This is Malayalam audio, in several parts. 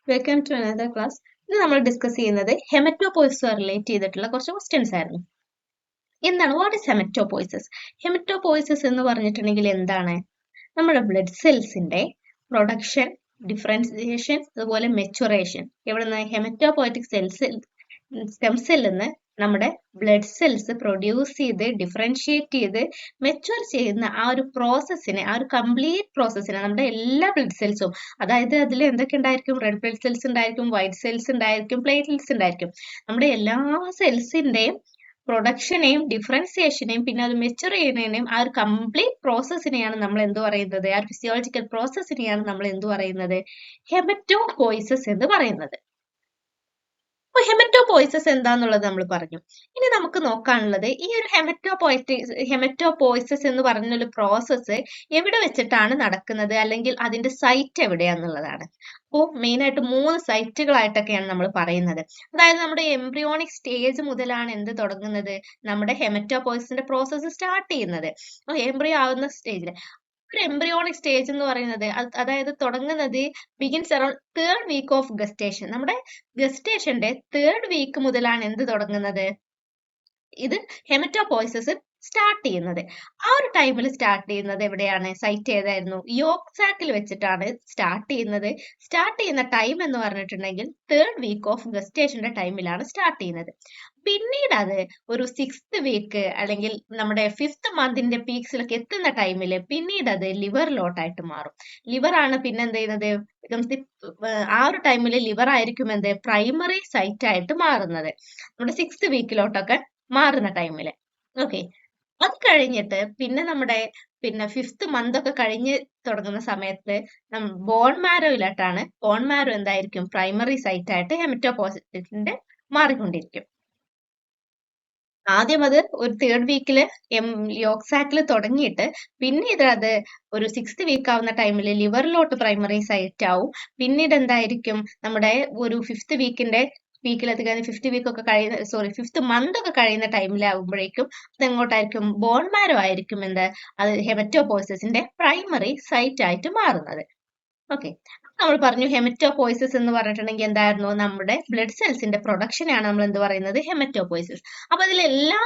Welcome to another class. ഇന്ന് നമ്മൾ ഡിസ്കസ് ചെയ്യുന്നത് ഹെമറ്റോപോയിസ് റിലേറ്റ് ചെയ്തിട്ടുള്ള കുറച്ച് ക്വസ്റ്റ്യൻസ് ആയിരുന്നു. എന്താണ് വാട്ട് ഇസ് ഹെമറ്റോപോയിസസ്? ഹെമറ്റോപോയിസസ് എന്ന് പറഞ്ഞിട്ടുണ്ടെങ്കിൽ എന്താണ്? നമ്മുടെ ബ്ലഡ് സെൽസിന്റെ പ്രൊഡക്ഷൻ, ഡിഫറൻസിയേഷൻ, അതുപോലെ മെച്ചുറേഷൻ. എവിടുന്ന്? ഹെമറ്റോപോയറ്റിക് സ്റ്റെം സെല്ലിൽ നിന്ന് നമ്മുടെ ബ്ലഡ് സെൽസ് പ്രൊഡ്യൂസ് ചെയ്ത് ഡിഫറൻഷിയേറ്റ് ചെയ്ത് മെച്ചുവർ ചെയ്യുന്ന ആ ഒരു പ്രോസസ്സിനെ, ആ ഒരു കംപ്ലീറ്റ് പ്രോസസ്സിനെ നമ്മുടെ എല്ലാ ബ്ലഡ് സെൽസും, അതായത് അതിൽ എന്തൊക്കെ ഉണ്ടായിരിക്കും? റെഡ് ബ്ലഡ് സെൽസ് ഉണ്ടായിരിക്കും, വൈറ്റ് സെൽസ് ഉണ്ടായിരിക്കും, പ്ലേറ്റ്ലെറ്റ്സ് ഉണ്ടായിരിക്കും. നമ്മുടെ എല്ലാ സെൽസിന്റെയും പ്രൊഡക്ഷനെയും ഡിഫറൻസിയേഷനെയും പിന്നെ അത് മെച്ചുർ ചെയ്യുന്നതിനെയും ആ ഒരു കംപ്ലീറ്റ് പ്രോസസ്സിനെയാണ് നമ്മൾ എന്ത് പറയുന്നത്? ആ ഒരു ഫിസിയോളജിക്കൽ പ്രോസസ്സിനെയാണ് നമ്മൾ എന്ത് പറയുന്നത്? ഹെമറ്റോപോയിസസ് എന്ന് പറയുന്നത്. അപ്പൊ ഹെമറ്റോപോയിസസ് എന്താന്നുള്ളത് നമ്മൾ പറഞ്ഞു. ഇനി നമുക്ക് നോക്കാനുള്ളത് ഈ ഒരു ഹെമറ്റോപോയിസസ് എന്ന് പറഞ്ഞൊരു പ്രോസസ്സ് എവിടെ വെച്ചിട്ടാണ് നടക്കുന്നത്, അല്ലെങ്കിൽ അതിന്റെ സൈറ്റ് എവിടെയാന്നുള്ളതാണ്. അപ്പോൾ മെയിൻ ആയിട്ട് 3 സൈറ്റുകളായിട്ടൊക്കെയാണ് നമ്മൾ പറയുന്നത്. അതായത് നമ്മുടെ എംബ്രിയോണിക് സ്റ്റേജ് മുതലാണ് എന്ത് തുടങ്ങുന്നത്? നമ്മുടെ ഹെമറ്റോപോയിസസിന്റെ പ്രോസസ്സ് സ്റ്റാർട്ട് ചെയ്യുന്നത്. എംബ്രിയോ ആവുന്ന സ്റ്റേജിൽ ഒരു എംബ്രിയോണിക് സ്റ്റേജ് എന്ന് പറയുന്നത് അതായത് തുടങ്ങുന്നത് begins around 3rd week of gestation. നമ്മുടെ ഗസ്റ്റേഷന്റെ 3rd വീക്ക് മുതലാണ് എന്ത് തുടങ്ങുന്നത്? ഇത് ഹെമറ്റോപോയിസസ് സ്റ്റാർട്ട് ചെയ്യുന്നത്. ആ ഒരു ടൈമിൽ സ്റ്റാർട്ട് ചെയ്യുന്നത് എവിടെയാണ്? സൈറ്റ് ഏതായിരുന്നു? യോക് സാക്കിൽ വെച്ചിട്ടാണ് സ്റ്റാർട്ട് ചെയ്യുന്നത്. സ്റ്റാർട്ട് ചെയ്യുന്ന ടൈം എന്ന് പറഞ്ഞിട്ടുണ്ടെങ്കിൽ 3rd വീക്ക് ഓഫ് ഗസ്റ്റേഷന്റെ ടൈമിലാണ് സ്റ്റാർട്ട് ചെയ്യുന്നത്. പിന്നീട് അത് ഒരു 6th വീക്ക് അല്ലെങ്കിൽ നമ്മുടെ 5th മന്തിന്റെ പീക്സിലൊക്കെ എത്തുന്ന ടൈമിൽ പിന്നീട് അത് ലിവറിലോട്ടായിട്ട് മാറും. ലിവർ ആണ് പിന്നെ എന്ത് ചെയ്യുന്നത്? ആ ഒരു ടൈമിൽ ലിവർ ആയിരിക്കും എന്ത് പ്രൈമറി സൈറ്റ് ആയിട്ട് മാറുന്നത്, നമ്മുടെ 6th വീക്കിലോട്ടൊക്കെ മാറുന്ന ടൈമില്. ഓക്കെ, അത് കഴിഞ്ഞിട്ട് പിന്നെ നമ്മുടെ 5th മന്ത് ഒക്കെ കഴിഞ്ഞ് തുടങ്ങുന്ന സമയത്ത് ബോൺ മാരോയിലായിട്ടാണ് ബോൺ മാരോ എന്തായിരിക്കും? പ്രൈമറി സൈറ്റ് ആയിട്ട് ഹെമറ്റോപോയിസസിന്റെ മാറിക്കൊണ്ടിരിക്കും. ആദ്യം അത് ഒരു 3rd വീക്കില് യോക് സാക്കിൽ തുടങ്ങിയിട്ട് പിന്നീട് അത് ഒരു 6th വീക്ക് ആവുന്ന ടൈമിൽ ലിവറിലോട്ട് പ്രൈമറി സൈറ്റ് ആവും. പിന്നീട് എന്തായിരിക്കും? നമ്മുടെ ഒരു 5th വീക്കിന്റെ വീക്കിലെത്തി കഴിഞ്ഞ് 5th വീക്ക് ഒക്കെ കഴിയുന്ന 5th മന്ത് ഒക്കെ കഴിയുന്ന ടൈമിലാവുമ്പോഴേക്കും അത് എങ്ങോട്ടായിരിക്കും? ബോൺ മാരോ ആയിരിക്കും അത് ഹെമറ്റോപോയിസസിന്റെ പ്രൈമറി സൈറ്റ് ആയിട്ട് മാറുന്നത്. ഓക്കെ, നമ്മൾ പറഞ്ഞു ഹെമറ്റോപോയിസസ് എന്ന് പറഞ്ഞിട്ടുണ്ടെങ്കിൽ എന്തായിരുന്നു? നമ്മുടെ ബ്ലഡ് സെൽസിന്റെ പ്രൊഡക്ഷനെയാണ് നമ്മൾ എന്ത് പറയുന്നത്? ഹെമറ്റോപോയിസസ്. അപ്പൊ അതിൽ എല്ലാ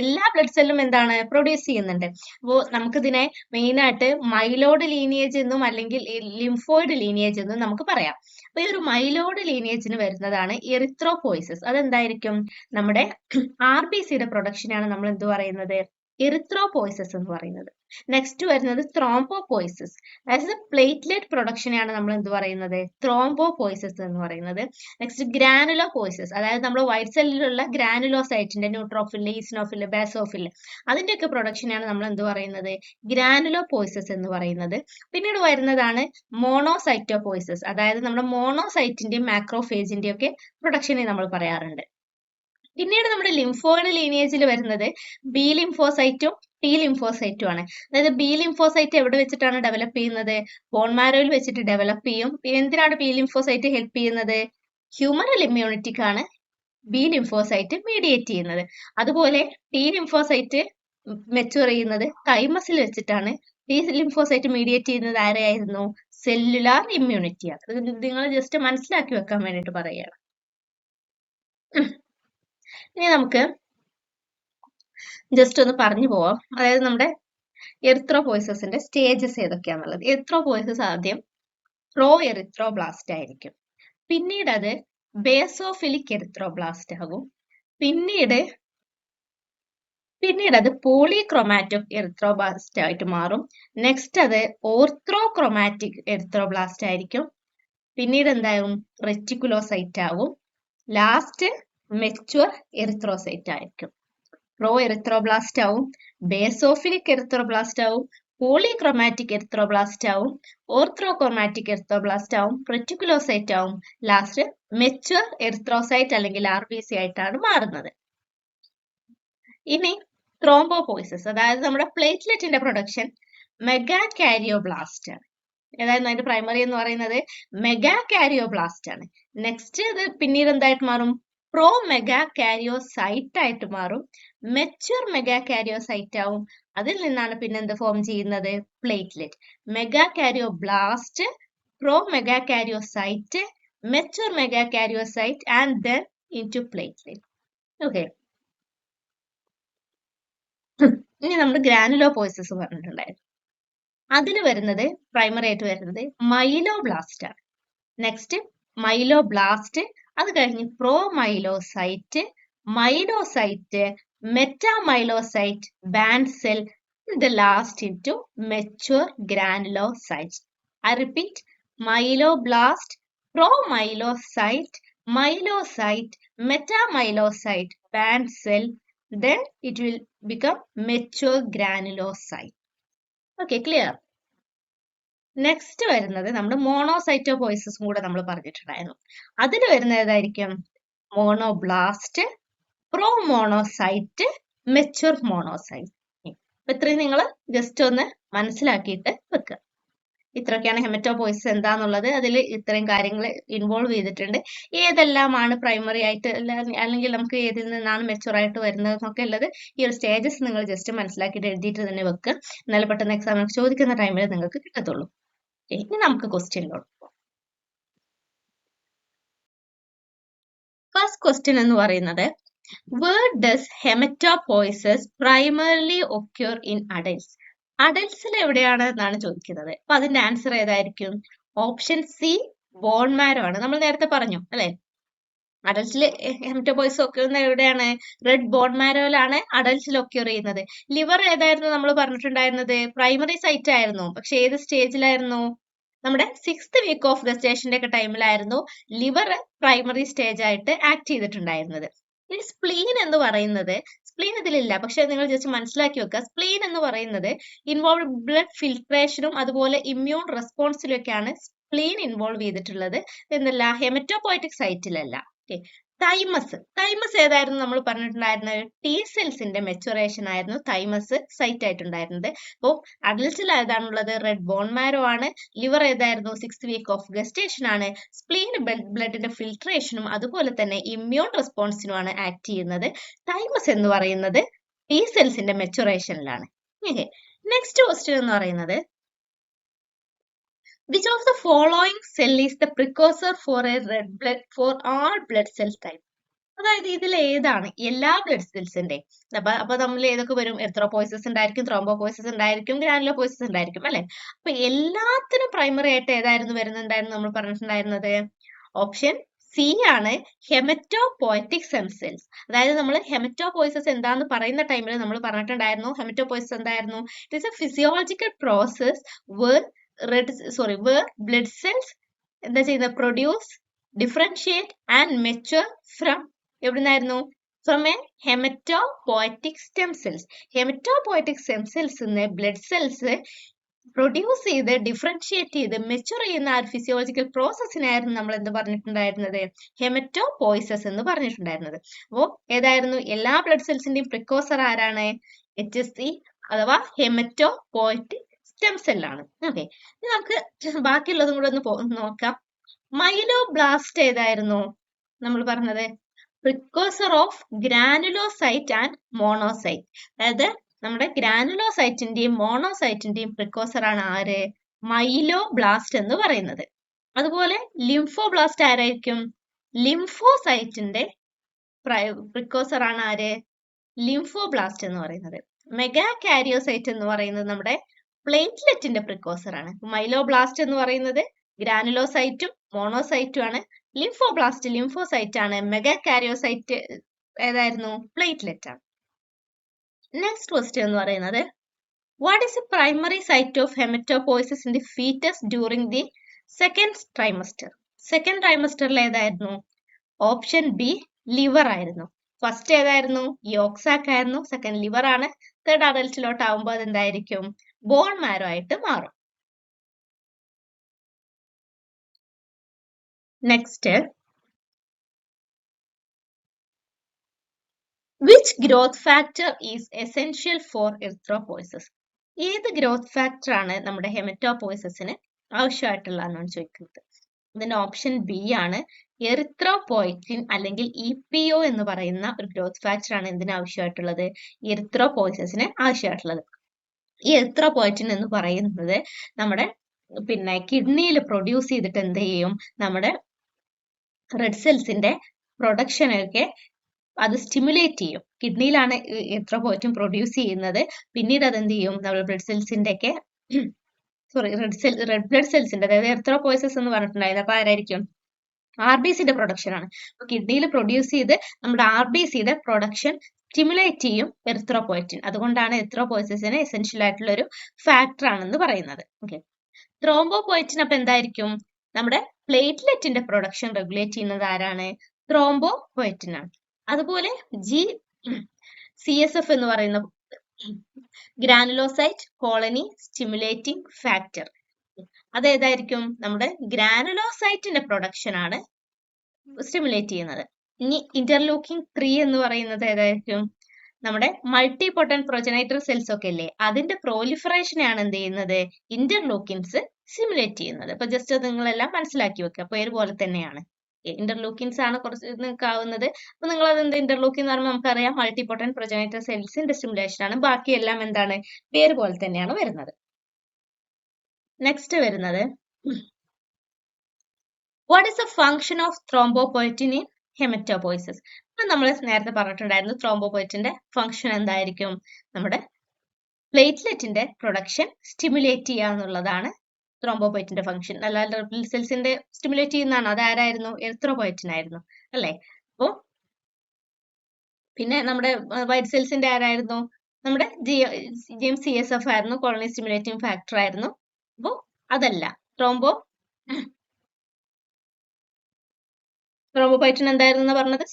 എല്ലാ ബ്ലഡ് സെല്ലും എന്താണ് പ്രൊഡ്യൂസ് ചെയ്യുന്നുണ്ട്. അപ്പോൾ നമുക്കിതിനെ മെയിൻ ആയിട്ട് മൈലോയിഡ് ലീനിയേജ് എന്നും അല്ലെങ്കിൽ ലിംഫോയിഡ് ലീനിയേജ് എന്നും നമുക്ക് പറയാം. അപ്പൊ ഈ ഒരു മൈലോയിഡ് ലീനിയേജിന് വരുന്നതാണ് എറിത്രോപോയിസസ്. അതെന്തായിരിക്കും? നമ്മുടെ RBCയുടെ പ്രൊഡക്ഷനെയാണ് നമ്മൾ എന്ത് പറയുന്നത്? എറിത്രോപോയിസസ് എന്ന് പറയുന്നത്. നെക്സ്റ്റ് വരുന്നത് ത്രോംബോപോയിസസ്, അതായത് പ്ലേറ്റ്ലെറ്റ് പ്രൊഡക്ഷനെയാണ് നമ്മൾ എന്ത് പറയുന്നത്? ത്രോംബോപോയിസസ് എന്ന് പറയുന്നത്. നെക്സ്റ്റ് ഗ്രാനുലോപോയിസസ്, അതായത് നമ്മുടെ വൈറ്റ് സെല്ലിലുള്ള ഗ്രാനുലോസൈറ്റിന്റെ ന്യൂട്രോഫില്, ഈസിനോഫില്, ബേസോഫില് അതിന്റെയൊക്കെ പ്രൊഡക്ഷനെയാണ് നമ്മൾ എന്ത് പറയുന്നത്? ഗ്രാനുലോപോയിസസ് എന്ന് പറയുന്നത്. പിന്നീട് വരുന്നതാണ് മോണോസൈറ്റോപോയിസസ്, അതായത് നമ്മുടെ മോണോസൈറ്റിന്റെയും മാക്രോഫേജിന്റെയും ഒക്കെ പ്രൊഡക്ഷനെ നമ്മൾ പറയാറുണ്ട്. പിന്നീട് നമ്മുടെ ലിംഫോയിഡ് ലീനിയേജിൽ വരുന്നത് ബി ലിംഫോസൈറ്റും ടി ലിംഫോസൈറ്റും ആണ്. അതായത് ബി ലിംഫോസൈറ്റ് എവിടെ വെച്ചിട്ടാണ് ഡെവലപ്പ് ചെയ്യുന്നത്? ബോൺ മാരോയിൽ വെച്ചിട്ട് ഡെവലപ്പ് ചെയ്യും. എന്തിനാണ് ബി ലിംഫോസൈറ്റ് ഹെൽപ്പ് ചെയ്യുന്നത്? ഹ്യൂമറൽ ഇമ്മ്യൂണിറ്റിക്കാണ് ബി ലിംഫോസൈറ്റ് മീഡിയേറ്റ് ചെയ്യുന്നത്. അതുപോലെ ടി ലിംഫോസൈറ്റ് മെച്ചുവർ ചെയ്യുന്നത് തൈമസിൽ വെച്ചിട്ടാണ്. ടി ലിംഫോസൈറ്റ് മീഡിയേറ്റ് ചെയ്യുന്നത് ആരെയായിരുന്നു? സെല്ലുലാർ ഇമ്മ്യൂണിറ്റിയാണ്. അത് നിങ്ങൾ ജസ്റ്റ് മനസ്സിലാക്കി വെക്കാൻ വേണ്ടിയിട്ട് പറയുകയാണ്. ഇനി നമുക്ക് ജസ്റ്റ് ഒന്ന് പറഞ്ഞു പോവാം. അതായത് നമ്മുടെ എറിത്രോപോയിസസിന്റെ സ്റ്റേജസ് ഏതൊക്കെയാണുള്ളത്. എറിത്രോപോയിസസ് ആദ്യം പ്രോ എറിത്രോബ്ലാസ്റ്റ് ആയിരിക്കും. പിന്നീട് അത് ബേസോഫിലിക് എറിത്രോബ്ലാസ്റ്റ് ആകും. പിന്നീട് അത് പോളിക്രോമാറ്റിക് എറിത്രോബ്ലാസ്റ്റ് ആയിട്ട് മാറും. നെക്സ്റ്റ് അത് ഓർത്രോക്രോമാറ്റിക് എറിത്രോബ്ലാസ്റ്റ് ആയിരിക്കും. പിന്നീട് എന്താകും? റെറ്റിക്കുലോസൈറ്റ് ആകും. ലാസ്റ്റ് മെച്യൂർ എറിത്രോസൈറ്റ് ആയിരിക്കും. പ്രോ എറിത്രോബ്ലാസ്റ്റ് ആവും, ബേസോഫിലിക് എറിത്രോബ്ലാസ്റ്റ് ആവും, പോളിക്രോമാറ്റിക് എറിത്രോബ്ലാസ്റ്റ് ആവും, ഓർത്രോക്രോമാറ്റിക് എറിത്രോബ്ലാസ്റ്റ് ആവും, റെറ്റിക്കുലോസൈറ്റ് ആവും. ലാസ്റ്റ് മെച്യൂർ എറിത്രോസൈറ്റ് അല്ലെങ്കിൽ RBC ആയിട്ടാണ് മാറുന്നത്. ഇനി ത്രോംബോപോയിസസ്, അതായത് നമ്മുടെ പ്ലേറ്റ്ലെറ്റിന്റെ പ്രൊഡക്ഷൻ മെഗാകാരിയോബ്ലാസ്റ്റ് ആണ്. അതായത് അതിന്റെ പ്രൈമറി എന്ന് പറയുന്നത് മെഗാകാരിയോബ്ലാസ്റ്റ് ആണ്. നെക്സ്റ്റ് ഇത് പിന്നീട് എന്തായിട്ട് മാറും? പ്രോ മെഗാകാരിയോസൈറ്റ് ആയിട്ട് മാറും. മെച്യൂർ മെഗാകാരിയോസൈറ്റ് ആവും. അതിൽ നിന്നാണ് പിന്നെ എന്ത് ഫോം ചെയ്യുന്നത്? Platelet. മെഗാകാരിയോബ്ലാസ്റ്റ് pro-megakaryocyte, mature megakaryocyte, and then into platelet. Okay. ഇനി നമ്മൾ ഗ്രാനുലോപോയ്സസ് പറഞ്ഞിട്ടുണ്ടായിരുന്നു. അതിൽ വരുന്നത് പ്രൈമറി ആയിട്ട് വരുന്നത് മൈലോബ്ലാസ്റ്റ് ആണ്. നെക്സ്റ്റ് മൈലോബ്ലാസ്റ്റ്, അത് കഴിഞ്ഞ് promyelocyte, myelocyte, metamyelocyte, band cell, the last into mature granulocytes. I repeat, myeloblast, promyelocyte, myelocyte, metamyelocyte, band cell, then it will become mature granulocyte. Okay, clear? Next വരുന്നത് നമ്മുടെ മോണോസൈറ്റോപോയ്സസും കൂടെ നമ്മൾ പറഞ്ഞിട്ടുണ്ടായിരുന്നു. അതിൽ വരുന്നത് ഏതായിരിക്കും? മോണോബ്ലാസ്റ്റ്, പ്രോമോണോസൈറ്റ്, മെച്ചുർ മോണോസൈറ്റ്. ഇത്രയും നിങ്ങൾ ജസ്റ്റ് ഒന്ന് മനസ്സിലാക്കിയിട്ട് വെക്കുക. ഇത്രയൊക്കെയാണ് ഹെമറ്റോപോയ്സസ് എന്താന്നുള്ളത്. അതിൽ ഇത്രയും കാര്യങ്ങൾ ഇൻവോൾവ് ചെയ്തിട്ടുണ്ട്. ഏതെല്ലാമാണ് പ്രൈമറി ആയിട്ട് അല്ലെങ്കിൽ നമുക്ക് ഏതിൽ നിന്നാണ് മെച്ചുവർ ആയിട്ട് വരുന്നത് എന്നൊക്കെ ഉള്ളത് ഈ ഒരു സ്റ്റേജസ് നിങ്ങൾ ജസ്റ്റ് മനസ്സിലാക്കിയിട്ട് എഴുതിയിട്ട് തന്നെ വെക്കുക. എന്നാലും പെട്ടെന്ന് എക്സാമിന് ചോദിക്കുന്ന ടൈമിൽ നിങ്ങൾക്ക് കിട്ടത്തുള്ളൂ. ഇനി നമുക്ക് ക്വസ്റ്റ്യനിലോട്ട് പോകാം. ഫസ്റ്റ് ക്വസ്റ്റ്യൻ എന്ന് പറയുന്നത്, where does hematopoiesis primarily occur in adults? അഡൽട്സിൽ എവിടെയാണ് എന്നാണ് ചോദിക്കുന്നത്. അപ്പൊ അതിന്റെ ആൻസർ ഏതായിരിക്കും? ഓപ്ഷൻ സി, ബോൺ മാരോ ആണ്. നമ്മൾ നേരത്തെ പറഞ്ഞു അല്ലെ, അഡൽട്സിൽ ഹെമറ്റോപോയ്സസ് ഒക്യൂർ ചെയ്യുന്നത് എവിടെയാണ്? റെഡ് ബോൺ മാരോയിലാണ് അഡൽട്സിൽ ഒക്യൂർ ചെയ്യുന്നത്. ലിവർ ഏതായിരുന്നു നമ്മൾ പറഞ്ഞിട്ടുണ്ടായിരുന്നത്? പ്രൈമറി സൈറ്റ് ആയിരുന്നു. പക്ഷെ ഏത് സ്റ്റേജിലായിരുന്നു? നമ്മുടെ 6th വീക്ക് ഓഫ് ഗസ്റ്റേഷന്റെ ഒക്കെ ടൈമിലായിരുന്നു ലിവർ പ്രൈമറി സ്റ്റേജ് ആയിട്ട് ആക്ട് ചെയ്തിട്ടുണ്ടായിരുന്നത്. ഇനി സ്പ്ലീൻ എന്ന് പറയുന്നത്, സ്പ്ലീൻ ഇതിലില്ല, പക്ഷെ നിങ്ങൾ ജസ്റ്റ് മനസ്സിലാക്കി വെക്കുക. സ്പ്ലീൻ എന്ന് പറയുന്നത് ഇൻവോൾവ് ബ്ലഡ് ഫിൽട്രേഷനും അതുപോലെ ഇമ്മ്യൂൺ റെസ്പോൺസിലും ഒക്കെയാണ് സ്പ്ലീൻ ഇൻവോൾവ് ചെയ്തിട്ടുള്ളത്. എന്നല്ല, ഹെമറ്റോപോയറ്റിക് സൈറ്റിലല്ല. തൈമസ്, തൈമസ് ഏതായിരുന്നു നമ്മൾ പറഞ്ഞിട്ടുണ്ടായിരുന്നത്? ടി സെൽസിന്റെ മെച്ചുറേഷൻ ആയിരുന്നു തൈമസ് സൈറ്റ് ആയിട്ടുണ്ടായിരുന്നത്. അപ്പോൾ അഡൽട്സിൽ ഏതാണുള്ളത്? റെഡ് ബോൺ മാരോ ആണ്. ലിവർ ഏതായിരുന്നു? 6th വീക്ക് ഓഫ് ഗസ്റ്റേഷൻ ആണ്. സ്പ്ലീൻ ബ്ലഡിന്റെ ഫിൽട്രേഷനും അതുപോലെ തന്നെ ഇമ്മ്യൂൺ റെസ്പോൺസിനുമാണ് ആക്ട് ചെയ്യുന്നത്. തൈമസ് എന്ന് പറയുന്നത് ടി സെൽസിന്റെ മെച്ചുറേഷനിലാണ്. നെക്സ്റ്റ് ക്വസ്റ്റ്യൻ എന്ന് പറയുന്നത്, which of the following cell is the precursor for a red blood for all blood cell type? അതായത് ഇതിൽ ഏതാണ് എല്ലാ ബ്ലഡ് സെൽസിന്റെ? അപ്പൊ നമ്മൾ ഏതൊക്കെ വരും? എർത്രോപോയ്സസ് ഉണ്ടായിരിക്കും, ത്രോംബോപോയ്സസ് ഉണ്ടായിരിക്കും, ഗ്രാനുലോപോയ്സസ് ഉണ്ടായിരിക്കും അല്ലെ. അപ്പൊ എല്ലാത്തിനും പ്രൈമറി ആയിട്ട് ഏതായിരുന്നു വരുന്നുണ്ടായിരുന്നു നമ്മൾ പറഞ്ഞിട്ടുണ്ടായിരുന്നത്? ഓപ്ഷൻ സി ആണ്, ഹെമറ്റോപോയറ്റിക് സ്റ്റെം സെൽസ്. അതായത് നമ്മൾ ഹെമറ്റോപോയ്സസ് എന്താന്ന് പറയുന്ന ടൈമിൽ നമ്മൾ പറഞ്ഞിട്ടുണ്ടായിരുന്നു ഹെമറ്റോപോയ്സസ് എന്തായിരുന്നു? It is a physiological process where blood cells എന്താ ചെയ്യുന്നത്? Produce, differentiate and mature from എവിടുന്നായിരുന്നു? From a haematopoietic stem cells. Haematopoietic stem cells blood cells produce ചെയ്ത് ഡിഫറൻഷിയേറ്റ് ചെയ്ത് മെച്ചുവർ ചെയ്യുന്ന ആ ഒരു ഫിസിയോളജിക്കൽ പ്രോസസ്സിനായിരുന്നു നമ്മൾ എന്ത് പറഞ്ഞിട്ടുണ്ടായിരുന്നത്? ഹെമറ്റോപോയ്സസ് എന്ന് പറഞ്ഞിട്ടുണ്ടായിരുന്നത്. അപ്പോൾ ഏതായിരുന്നു? എല്ലാ ബ്ലഡ് സെൽസിന്റെയും പ്രിക്കോസർ ആരാണ്? HSC അഥവാ ഹെമറ്റോപോയറ്റിക് സ്റ്റെം സെല്ലാണ്. ഓക്കെ, ഇനി നമുക്ക് ബാക്കിയുള്ളതും കൂടെ ഒന്ന് നോക്കാം. മൈലോബ്ലാസ്റ്റ് ഏതായിരുന്നു നമ്മൾ പറഞ്ഞത്? പ്രിക്കോസർ ഓഫ് ഗ്രാനുലോസൈറ്റ് ആൻഡ് മോണോസൈറ്റ്. അതായത് നമ്മുടെ ഗ്രാനുലോസൈറ്റിന്റെയും മോണോസൈറ്റിന്റെയും പ്രിക്കോസർ ആണ് ആര്? മൈലോബ്ലാസ്റ്റ് എന്ന് പറയുന്നത്. അതുപോലെ ലിംഫോബ്ലാസ്റ്റ് ആരായിരിക്കും? ലിംഫോസൈറ്റിന്റെ പ്രിക്കോസർ ആണ് ആര്? ലിംഫോബ്ലാസ്റ്റ് എന്ന് പറയുന്നത്. മെഗാകാരിയോസൈറ്റ് എന്ന് പറയുന്നത് നമ്മുടെ പ്ലേറ്റ്ലെറ്റിന്റെ പ്രിക്കോസർ ആണ്. മൈലോബ്ലാസ്റ്റ് എന്ന് പറയുന്നത് ഗ്രാനുലോസൈറ്റും മോണോസൈറ്റും ആണ്. ലിംഫോബ്ലാസ്റ്റ് ലിംഫോസൈറ്റ് ആണ്. മെഗാകാരിയോസൈറ്റ് ഏതായിരുന്നു? പ്ലേറ്റ്ലെറ്റ് ആണ്. നെക്സ്റ്റ് ക്വസ്റ്റ്യൻ എന്ന് പറയുന്നത്, what is a primary site of haematopoiesis in the foetus during the second trimester? Second ട്രൈമസ്റ്ററിൽ ഏതായിരുന്നു? ഓപ്ഷൻ ബി, ലിവർ ആയിരുന്നു. ഫസ്റ്റ് ഏതായിരുന്നു? യോക്സാക്ക് ആയിരുന്നു. സെക്കൻഡ് ലിവർ ആണ്. തേർഡ് അഡൽറ്റിലോട്ട് ആവുമ്പോൾ അത് എന്തായിരിക്കും? ബോൺ മാരോ ആയിട്ട് മാറും. Next, which growth factor is essential for erythropoiesis? ഏത് ഗ്രോത്ത് ഫാക്ടർ ആണ് നമ്മുടെ ഹെമറ്റോപോയ്സസിന് ആവശ്യമായിട്ടുള്ളതെന്നാണ് ചോദിക്കുന്നത്. ഇതിന്റെ ഓപ്ഷൻ ബി ആണ്, എറിത്രോപോയറ്റിൻ അല്ലെങ്കിൽ EPO എന്ന് പറയുന്ന ഒരു ഗ്രോത്ത് ഫാക്ടർ ആണ് എന്തിനു ആവശ്യമായിട്ടുള്ളത്? എറിത്രോപോയ്സസിന് ആവശ്യമായിട്ടുള്ളത്. ഈ എറിത്രോപോയറ്റിൻ എന്ന് പറയുന്നത് നമ്മുടെ പിന്നെ കിഡ്നിയിൽ പ്രൊഡ്യൂസ് ചെയ്തിട്ട് എന്ത് ചെയ്യും, നമ്മുടെ റെഡ് സെൽസിന്റെ പ്രൊഡക്ഷനൊക്കെ അത് സ്റ്റിമുലേറ്റ് ചെയ്യും. കിഡ്നിയിലാണ് എർത്രോപോയറ്റിൻ പ്രൊഡ്യൂസ് ചെയ്യുന്നത്. പിന്നീട് അത് എന്ത് ചെയ്യും, നമ്മൾ ബ്ലഡ് സെൽസിന്റെ ഒക്കെ സോറി റെഡ് ബ്ലഡ് സെൽസിന്റെ, അതായത് എർത്രോപോയസസ് എന്ന് പറഞ്ഞിട്ടുണ്ടായിരുന്നു. അപ്പൊ ആരായിരിക്കും, RBCയുടെ പ്രൊഡക്ഷൻ ആണ്. അപ്പൊ കിഡ്നിയിൽ പ്രൊഡ്യൂസ് ചെയ്ത് നമ്മുടെ RBCയുടെ പ്രൊഡക്ഷൻ സ്റ്റിമുലേറ്റ് ചെയ്യും എർത്രോപോയറ്റിൻ. അതുകൊണ്ടാണ് എർത്രോപോയസിന് എസെൻഷ്യൽ ആയിട്ടുള്ള ഒരു ഫാക്ടർ ആണെന്ന് പറയുന്നത്. ഓക്കെ, ത്രോംബോപോയറ്റിൻ അപ്പൊ എന്തായിരിക്കും, നമ്മുടെ പ്ലേറ്റ്ലെറ്റിന്റെ പ്രൊഡക്ഷൻ റെഗുലേറ്റ് ചെയ്യുന്നത് ആരാണ്, ത്രോംബോപോയറ്റിൻ ആണ്. അതുപോലെ GCSF എന്ന് പറയുന്ന ഗ്രാനുലോസൈറ്റ് കോളനി സ്റ്റിമുലേറ്റിംഗ് ഫാക്ടർ, അതേതായിരിക്കും, നമ്മുടെ ഗ്രാനുലോസൈറ്റിന്റെ പ്രൊഡക്ഷൻ ആണ് സ്റ്റിമുലേറ്റ് ചെയ്യുന്നത്. ഇനി ഇന്റർലൂക്കിംഗ് 3 എന്ന് പറയുന്നത് ഏതായിരിക്കും, നമ്മുടെ മൾട്ടി പൊട്ടന്റ് പ്രൊജനൈറ്റർ സെൽസ് ഒക്കെ അല്ലേ, അതിന്റെ പ്രോലിഫറേഷനെയാണ് എന്ത് ചെയ്യുന്നത്, ഇന്റർലൂക്കിൻസ് സ്റ്റിമുലേറ്റ് ചെയ്യുന്നത്. അപ്പൊ ജസ്റ്റ് അത് നിങ്ങളെല്ലാം മനസ്സിലാക്കി വെക്കുക. പേര് പോലെ തന്നെയാണ്, ഇന്റർലൂക്കിൻസ് ആണ് കുറച്ച് നിങ്ങൾക്ക് ആവുന്നത്. അപ്പൊ നിങ്ങൾ അതെന്ത്, ഇന്റർലൂക്കിൻ എന്ന് പറയുമ്പോൾ നമുക്കറിയാം മൾട്ടി പൊട്ടന്റ് പ്രൊജനൈറ്റർ സെൽസിന്റെ സ്റ്റിമുലേഷൻ ആണ്. ബാക്കിയെല്ലാം എന്താണ്, പേര് പോലെ തന്നെയാണ് വരുന്നത്. നെക്സ്റ്റ് വരുന്നത്, what is the function of thrombopoietin in haematopoiesis. നമ്മൾ നേരത്തെ പറഞ്ഞിട്ടുണ്ടായിരുന്നു, ത്രോംബോപോയറ്റിന്റെ ഫംഗ്ഷൻ എന്തായിരിക്കും, നമ്മുടെ പ്ലേറ്റ്ലെറ്റിന്റെ പ്രൊഡക്ഷൻ സ്റ്റിമുലേറ്റ് ചെയ്യുക എന്നുള്ളതാണ് ത്രോംബോപോയറ്റിന്റെ ഫംഗ്ഷൻ. അല്ലാതെ ബ്ലഡ് സെൽസിന്റെ സ്റ്റിമുലേറ്റ് ചെയ്യുന്നതാണ്, അത് ആരായിരുന്നു, എർത്രോപോയറ്റിൻ ആയിരുന്നു അല്ലെ. അപ്പോ പിന്നെ നമ്മുടെ വൈറ്റ് സെൽസിന്റെ ആരായിരുന്നു, നമ്മുടെ GM-CSF ആയിരുന്നു, കോളനി സ്റ്റിമുലേറ്റിംഗ് ഫാക്ടർ ആയിരുന്നു. അപ്പോ അതല്ല, ത്രോംബോപോയറ്റിൻ എന്തായിരുന്നു പറഞ്ഞത്,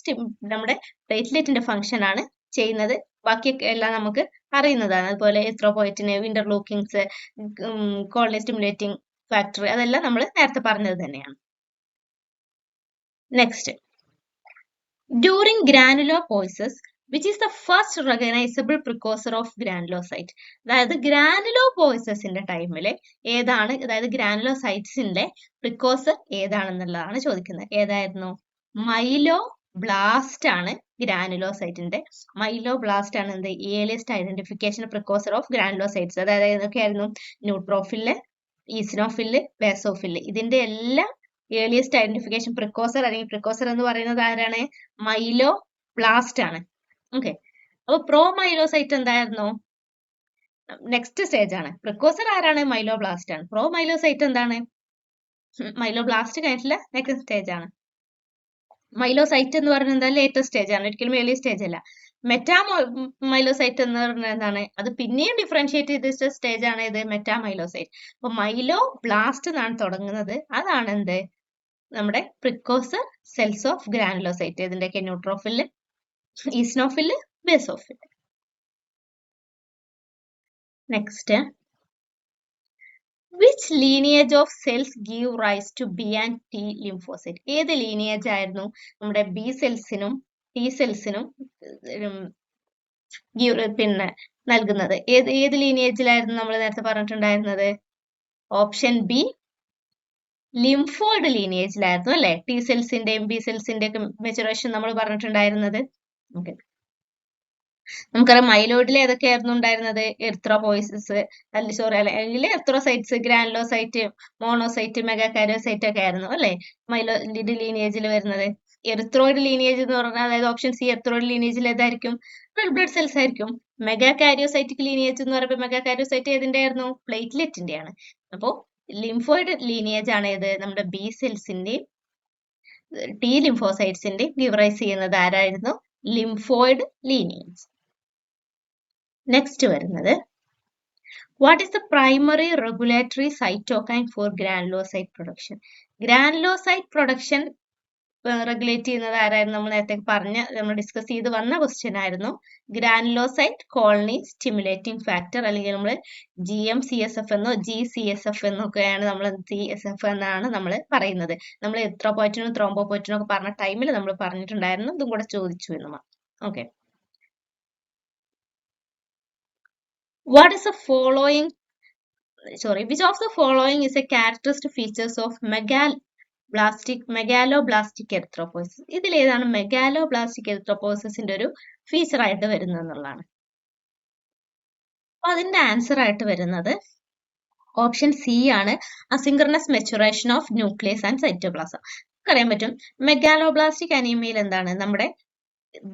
നമ്മുടെ പ്ലേറ്റ്ലെറ്റിന്റെ ഫംഗ്ഷൻ ആണ് ചെയ്യുന്നത്. ബാക്കിയൊക്കെ എല്ലാം നമുക്ക് അറിയുന്നതാണ്. അതുപോലെ erythropoietin, interleukins, colony stimulating factor, അതെല്ലാം നമ്മൾ നേരത്തെ പറഞ്ഞത് തന്നെയാണ്. Next, during granulopoiesis which is the first recognisable precursor of granulocyte. അതായത് ഗ്രാനുലോപോയിസിന്റെ ടൈമിൽ ഏതാണ്, അതായത് ഗ്രാനുലോസൈറ്റ്സിന്റെ പ്രിക്കോസർ ഏതാണെന്നുള്ളതാണ് ചോദിക്കുന്നത്. ഏതായിരുന്നു, മൈലോ ബ്ലാസ്റ്റ് ആണ് ഗ്രാനുലോസൈറ്റിന്റെ. മൈലോ ബ്ലാസ്റ്റ് ആണ് എന്ത്, ഏർലിയസ്റ്റ് ഐഡന്റിഫിക്കേഷൻ പ്രിക്കോസർ ഓഫ് ഗ്രാനുലോസൈറ്റ്സ്. അതായത് ഏതൊക്കെയായിരുന്നു, ന്യൂട്രോഫില്, ഈസിനോഫില്, ബേസോഫില്, ഇതിന്റെ എല്ലാം ഏർലിയസ്റ്റ് ഐഡന്റിഫിക്കേഷൻ പ്രിക്കോസർ അല്ലെങ്കിൽ പ്രിക്കോസർ എന്ന് പറയുന്നത് ആരാണ്, മൈലോ ബ്ലാസ്റ്റ് ആണ്. ഓക്കെ, അപ്പൊ പ്രോ മൈലോസൈറ്റ് എന്തായിരുന്നു, നെക്സ്റ്റ് സ്റ്റേജ് ആണ്. പ്രിക്കോസർ ആരാണ്, മൈലോ ബ്ലാസ്റ്റ് ആണ്. പ്രോ മൈലോസൈറ്റ് എന്താണ്, മൈലോ ബ്ലാസ്റ്റ് കഴിഞ്ഞിട്ടുള്ള നെക്സ്റ്റ് സ്റ്റേജ് ആണ്. മൈലോസൈറ്റ് എന്ന് പറയുന്നത് എന്താ, ലേറ്റസ്റ്റ് സ്റ്റേജ് ആണ്, ഒരിക്കലും ഏർലി സ്റ്റേജ് അല്ല. മെറ്റാമൈലോസൈറ്റ് എന്ന് പറയുന്നത് എന്താണ്, അത് പിന്നെയും ഡിഫറൻഷിയേറ്റ് ചെയ്ത സ്റ്റേജ് ആണ് ഇത്, മെറ്റാമൈലോസൈറ്റ്. അപ്പൊ മൈലോ ബ്ലാസ്റ്റ് എന്നാണ് തുടങ്ങുന്നത്, അതാണ് എന്ത്, നമ്മുടെ പ്രിക്കോസർ സെൽസ് ഓഫ് ഗ്രാനുലോസൈറ്റ്. ഇതിന്റെയൊക്കെ neutrophil, eosinophil, basophil. Next, which lineage of cells give rise to B and T lymphocyte. ഏത് ലീനിയേജ് ആയിരുന്നു നമ്മുടെ ബി സെൽസിനും ടി സെൽസിനും പിന്നെ നൽകുന്നത്? ഏത് ലീനിയേജിലായിരുന്നു നമ്മൾ നേരത്തെ പറഞ്ഞിട്ടുണ്ടായിരുന്നത്? ഓപ്ഷൻ ബി, ലിംഫോയിഡ് ലീനിയേജിലായിരുന്നു അല്ലെ, ടി സെൽസിന്റെയും ബി സെൽസിന്റെ ഒക്കെ മെച്ചുറേഷൻ നമ്മൾ പറഞ്ഞിട്ടുണ്ടായിരുന്നത്. ഓക്കെ, നമുക്കറിയാം മൈലോയിഡിൽ ഏതൊക്കെയായിരുന്നു ഉണ്ടായിരുന്നത്, എർത്രോപോയിസിസ്, അല്ലെങ്കിൽ എർത്രോസൈറ്റ്സ്, ഗ്രാനുലോസൈറ്റ്, മോണോസൈറ്റ്, മെഗാകാരിയോസൈറ്റ് ഒക്കെ ആയിരുന്നു അല്ലെ മൈലോയിഡ് ലീനിയേജിൽ വരുന്നത്. എർത്രോയിഡ് ലീനിയേജ് എന്ന് പറഞ്ഞാൽ, അതായത് ഓപ്ഷൻ സി, എർത്രോയിഡ് ലീനിയേജിൽ ഏതായിരിക്കും, റെഡ് ബ്ലഡ് സെൽസ് ആയിരിക്കും. മെഗാകാരിയോസൈറ്റിക് ലീനിയേജ് എന്ന് പറയുമ്പോൾ മെഗാകാരിയോസൈറ്റ് ഏതിന്റെ ആയിരുന്നു, പ്ലേറ്റ്ലെറ്റിന്റെ ആണ്. അപ്പോ ലിംഫോയിഡ് ലീനിയേജ് ആണ് ഏത്, നമ്മുടെ ബി സെൽസിന്റെയും ടി ലിംഫോസൈറ്റ്സിന്റെയും ഗിവറൈസ് ചെയ്യുന്നത് ആരായിരുന്നു, ലിംഫോയിഡ് ലീനിയേജ്. നെക്സ്റ്റ് വരുന്നത്, what is the primary regulatory cytokine for granulocyte production. Granulocyte production regulate ചെയ്യുന്നത് ആരായിരുന്നു, നമ്മൾ നേരത്തെ നമ്മൾ ഡിസ്കസ് ചെയ്ത് വന്ന ക്വസ്റ്റ്യൻ ആയിരുന്നു. ഗ്രാനുലോസൈറ്റ് കോളനി സ്റ്റിമുലേറ്റിംഗ് ഫാക്ടർ, അല്ലെങ്കിൽ നമ്മൾ GM-CSF എന്നോ GCSF എന്നൊക്കെയാണ് നമ്മൾ, CSF എന്നാണ് നമ്മൾ പറയുന്നത്. നമ്മൾ എർത്രോപോയറ്റിനും ത്രോംബോപോയറ്റിനും ഒക്കെ പറഞ്ഞ ടൈമിൽ നമ്മൾ പറഞ്ഞിട്ടുണ്ടായിരുന്നു, ഇതും കൂടെ ചോദിച്ചു എന്ന്. Okay, what is the following, which of the following is a characteristic features of megaloblastic erythropoiesis. ഇതിൽ ഏതാണ് മെഗാലോബ്ലാസ്റ്റിക് എറിത്രോപോയിസിന്റെ ഒരു ഫീച്ചർ ആയിട്ട് വരുന്നത് എന്നുള്ളതാണ്. അപ്പൊ അതിന്റെ ആൻസർ ആയിട്ട് വരുന്നത് ഓപ്ഷൻ സി ആണ് asynchronous maturation of nucleus and cytoplasm. അറിയാൻ പറ്റും മെഗാലോബ്ലാസ്റ്റിക് അനീമിയയിൽ എന്താണ് നമ്മുടെ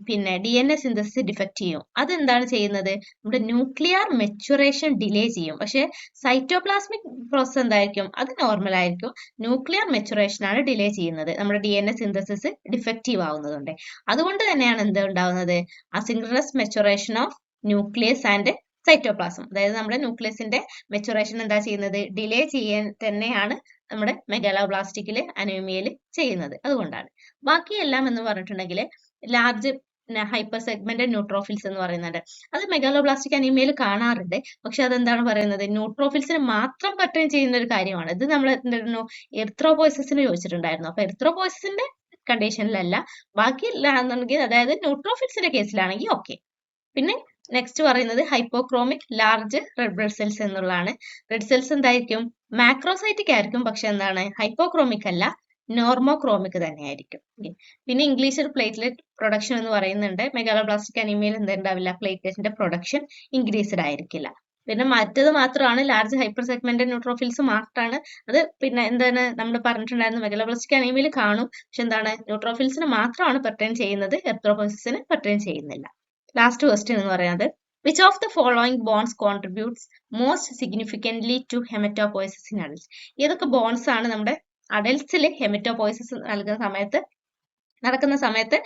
DNA സിന്തസിസ് ഡിഫക്റ്റ് ചെയ്യും. അതെന്താണ് ചെയ്യുന്നത്? നമ്മുടെ ന്യൂക്ലിയർ മെച്ചുറേഷൻ ഡിലേ ചെയ്യും. പക്ഷെ സൈറ്റോപ്ലാസ്മിക് പ്രോസസ് എന്തായിരിക്കും? അത് നോർമൽ ആയിരിക്കും. ന്യൂക്ലിയർ മെച്ചുറേഷൻ ആണ് ഡിലേ ചെയ്യുന്നത്. നമ്മുടെ DNA സിന്തസിസ് ഡിഫക്റ്റീവ് ആവുന്നതുകൊണ്ട്. അതുകൊണ്ട് തന്നെയാണ് എന്ത് ഉണ്ടാവുന്നത്? Asynchronous maturation of nucleus and cytoplasm. അതായത് നമ്മുടെ ന്യൂക്ലിയസിന്റെ മെച്ചുറേഷൻ എന്താ ചെയ്യുന്നത്? ഡിലേ ചെയ്യാൻ തന്നെയാണ് നമ്മുടെ മെഗാലോബ്ലാസ്റ്റിക്കില് അനീമിയയിൽ ചെയ്യുന്നത്. അതുകൊണ്ടാണ്. ബാക്കിയെല്ലാം എന്ന് പറഞ്ഞിട്ടുണ്ടെങ്കിൽ ലാർജ് ഹൈപ്പർ സെഗ്മെന്റഡ് ന്യൂട്രോഫിൽസ് എന്ന് പറയുന്നുണ്ട്. അത് മെഗാലോബ്ലാസ്റ്റിക് അനീമിയയിൽ കാണാറുണ്ട്. പക്ഷെ അതെന്താണ് പറയുന്നത്? ന്യൂട്രോഫിൽസിന് മാത്രം പെർട്ടൈൻ ചെയ്യുന്ന ഒരു കാര്യമാണ്. ഇത് നമ്മൾ എന്തായിരുന്നു എറിത്രോപോയ്സിന് ചോദിച്ചിട്ടുണ്ടായിരുന്നു. അപ്പൊ എറിത്രോപോയ്സിന്റെ കണ്ടീഷനിലല്ല, ബാക്കി എന്നുണ്ടെങ്കിൽ അതായത് ന്യൂട്രോഫിൽസിന്റെ കേസിലാണെങ്കിൽ ഓക്കെ. പിന്നെ നെക്സ്റ്റ് പറയുന്നത് hypochromic large red blood cells എന്നുള്ളതാണ്. റെഡ് സെൽസ് എന്തായിരിക്കും? മാക്രോസൈറ്റിക് ആയിരിക്കും. പക്ഷെ എന്താണ്? ഹൈപ്പോക്രോമിക് അല്ല, നോർമോക്രോമിക് തന്നെയായിരിക്കും. പിന്നെ ഇംഗ്ലീഷിൽ പ്ലേറ്റ്ലെറ്റ് പ്രൊഡക്ഷൻ എന്ന് പറയുന്നുണ്ട്. മെഗാലോബ്ലാസ്റ്റിക് അനീമിയയിൽ എന്തുണ്ടാവില്ല? പ്ലേറ്റ്ലെറ്റിന്റെ പ്രൊഡക്ഷൻ ഇൻക്രീസ്ഡ് ആയിരിക്കില്ല. പിന്നെ മറ്റത് മാത്രമാണ് ലാർജ് ഹൈപ്പർ സെഗ്മെന്റഡ് ന്യൂട്രോഫിൽസ് മാത്രമാണ്. അത് പിന്നെ എന്താണ് നമ്മൾ പറഞ്ഞിട്ടുണ്ടായിരുന്നു, മെഗാലോബ്ലാസ്റ്റിക് അനീമിയയിൽ കാണും. പക്ഷെ എന്താണ്? ന്യൂട്രോഫിൽസിന് മാത്രമാണ് പെർട്ടൈൻ ചെയ്യുന്നത്, എറിത്രോപോയ്സിന് പെർട്ടൈൻ ചെയ്യുന്നില്ല. ലാസ്റ്റ് ക്വസ്റ്റ്യൻ എന്ന് പറയുന്നത് which of the following bones contributes most significantly to haematopoiesis in adults? ഏതൊക്കെ ബോൺസ് ആണ് നമ്മുടെ അഡൽട്സിൽ ഹെമറ്റോപോയ്സിസ് നടക്കുന്ന സമയത്ത്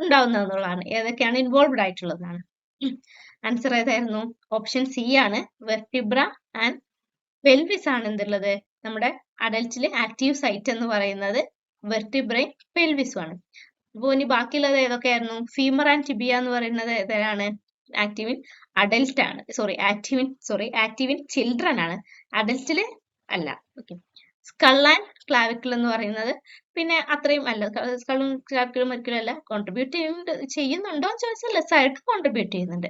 ഉണ്ടാവുന്നതെന്നുള്ളതാണ്. ഏതൊക്കെയാണ് ഇൻവോൾവ്ഡ് ആയിട്ടുള്ളതാണ്? ആൻസർ ഏതായിരുന്നു? ഓപ്ഷൻ സി ആണ്. വെർട്ടിബ്ര ആൻഡ് പെൽവിസ് ആണ് എന്തുള്ളത്? നമ്മുടെ അഡൽറ്റിലെ ആക്റ്റീവ് സൈറ്റ് എന്ന് പറയുന്നത് വെർട്ടിബ്രയും പെൽവിസും ആണ്. അപ്പൊ ഇനി ബാക്കിയുള്ളത് ഏതൊക്കെയായിരുന്നു? ഫീമർ ആൻഡ് ടിബിയ എന്ന് പറയുന്നത് ഏതാണ്? ആക്റ്റീവ് ഇൻ അഡൽറ്റ് ആണ്. ആക്റ്റീവ് ഇൻ ചിൽഡ്രൻ ആണ്, അഡൽറ്റില് അല്ല. ഓക്കെ. സ്കൾ ആൻഡ് ക്ലാവിക്കിൾ എന്ന് പറയുന്നത് പിന്നെ അത്രയും അല്ല. സ്കളും ക്ലാവിക്കിളും ഒരിക്കലും അല്ല. കോൺട്രിബ്യൂട്ട് ചെയ്യുന്നുണ്ടോ എന്ന് ചോദിച്ചാൽ ലെസ് ആയിട്ട് കോൺട്രിബ്യൂട്ട് ചെയ്യുന്നുണ്ട്.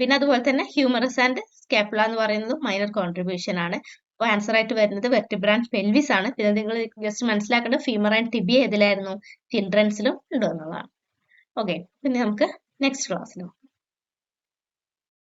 പിന്നെ അതുപോലെ തന്നെ ഹ്യൂമറസ് ആൻഡ് സ്കാപ്പുല എന്ന് പറയുന്നത് മൈനർ കോൺട്രിബ്യൂഷൻ ആണ്. അപ്പൊ ആൻസർ ആയിട്ട് വരുന്നത് വെർട്ടിബ്ര ആൻഡ് പെൽവിസ് ആണ്. പിന്നെ നിങ്ങൾ ജസ്റ്റ് മനസ്സിലാക്കേണ്ടത് ഫീമർ ആൻഡ് ടിബിയ ഏതിലായിരുന്നു? ചിൽഡ്രൻസിലും ഉണ്ടോ എന്നുള്ളതാണ്. ഓക്കെ, പിന്നെ നമുക്ക് നെക്സ്റ്റ് ക്ലാസ്സിലും